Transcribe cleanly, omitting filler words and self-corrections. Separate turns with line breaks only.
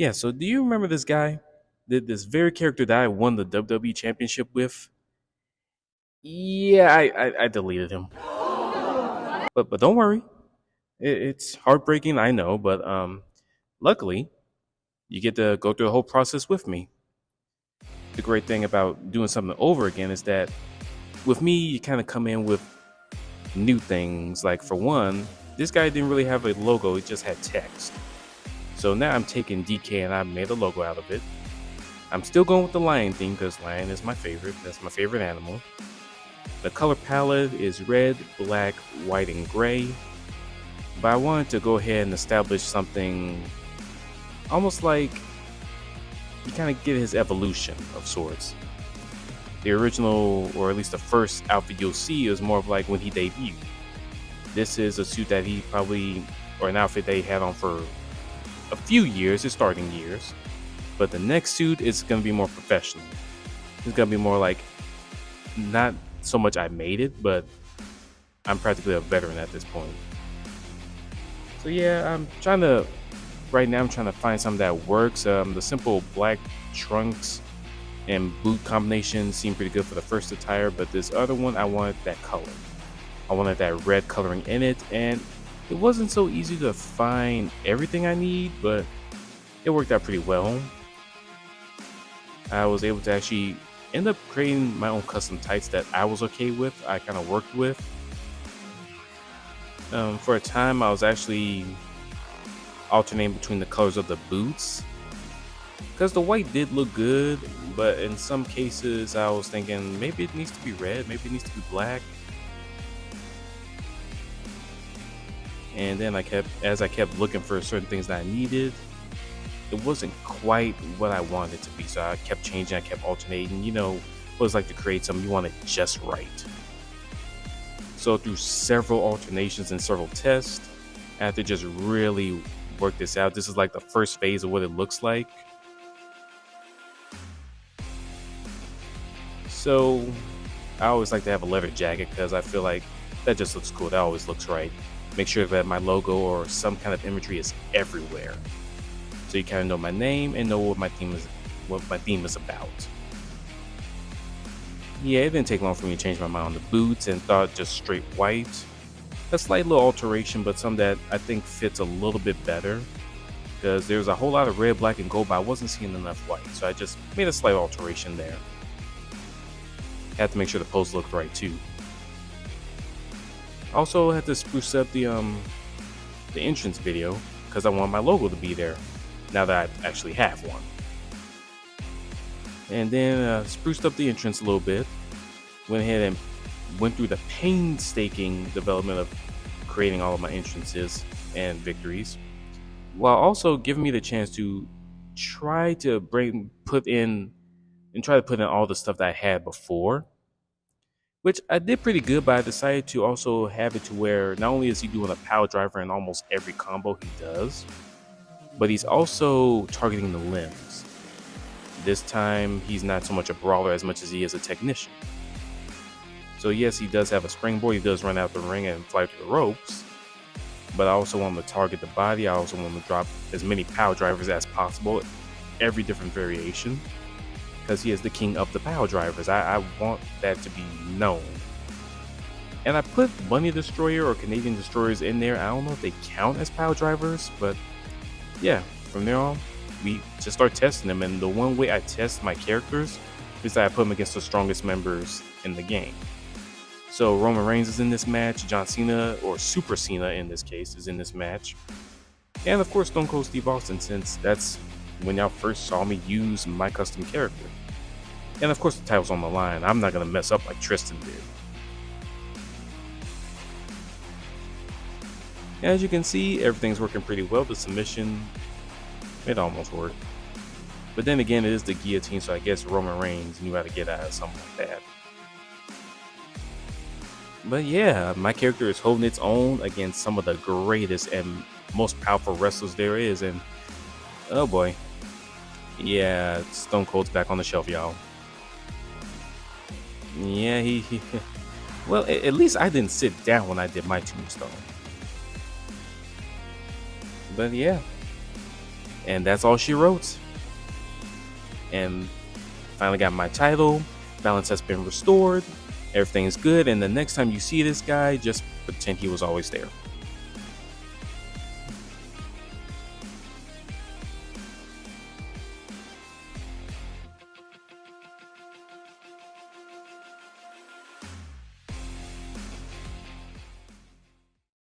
Yeah, so do you remember this guy? This very character that I won the WWE championship with? Yeah, I deleted him. But don't worry. It's heartbreaking, I know, but luckily you get to go through the whole process with me. The great thing about doing something over again is that with me, you kind of come in with new things. Like for one, this guy didn't really have a logo; it just had text. So now I'm taking DK and I made a logo out of it. I'm still going with the lion theme because lion is my favorite. That's my favorite animal. The color palette is red, black, white, and gray. But I wanted to go ahead and establish something almost like you kind of get his evolution of sorts. The original, or at least the first outfit you'll see, is more of like when he debuted. This is a suit that he probably, or an outfit that he had on for a few years, his starting years. But the next suit is going to be more professional. It's going to be more like, not so much I made it, but I'm practically a veteran at this point. So yeah, right now I'm trying to find something that works. The simple black trunks and boot combination seemed pretty good for the first attire, but this other one, I wanted that color. I wanted that red coloring in it, and it wasn't so easy to find everything I need, but it worked out pretty well. I was able to actually end up creating my own custom tights that I was okay with, I kind of worked with. For a time, I was actually alternating between the colors of the boots, because the white did look good, but in some cases I was thinking maybe it needs to be red, maybe it needs to be black. And then as I kept looking for certain things that I needed, it wasn't quite what I wanted it to be. So I kept changing, I kept alternating. You know what it's like to create something, you want it just right. So through several alternations and several tests, I had to just really work this out. This is like the first phase of what it looks like. So I always like to have a leather jacket because I feel like that just looks cool. That always looks right. Make sure that my logo or some kind of imagery is everywhere, so you kind of know my name and know what my theme is about. Yeah, it didn't take long for me to change my mind on the boots and thought just straight white. A slight little alteration, but some that I think fits a little bit better, because there's a whole lot of red, black, and gold, but I wasn't seeing enough white, so I just made a slight alteration there. Had to make sure the pose looked right too. Also had to spruce up the entrance video because I want my logo to be there now that I actually have one. And then spruced up the entrance a little bit. Went ahead and went through the painstaking development of creating all of my entrances and victories, while also giving me the chance to try to put in all the stuff that I had before, which I did pretty good. But I decided to also have it to where not only is he doing a power driver in almost every combo he does, but he's also targeting the limbs. This time he's not so much a brawler as much as he is a technician. So yes, he does have a springboard, he does run out the ring and fly through the ropes, but I also want him to target the body. I also want him to drop as many power drivers as possible, every different variation, because he is the king of the power drivers. I want that to be known. And I put Bunny Destroyer or Canadian Destroyers in there. I don't know if they count as power drivers, but yeah, from there on, we just start testing them. And the one way I test my characters is that I put them against the strongest members in the game. So Roman Reigns is in this match, John Cena, or Super Cena in this case, is in this match. And of course, Stone Cold Steve Austin, since that's when y'all first saw me use my custom character. And of course, the title's on the line. I'm not going to mess up like Tristan did. As you can see, everything's working pretty well. The submission, it almost worked. But then again, it is the guillotine, so I guess Roman Reigns knew how to get out of something like that. But yeah, my character is holding its own against some of the greatest and most powerful wrestlers there is. And oh boy, yeah, Stone Cold's back on the shelf, y'all. Yeah, he well, at least I didn't sit down when I did my tombstone. But yeah, And that's all she wrote. And finally got my title. Balance has been restored. Everything's good. And the next time you see this guy, just pretend he was always there.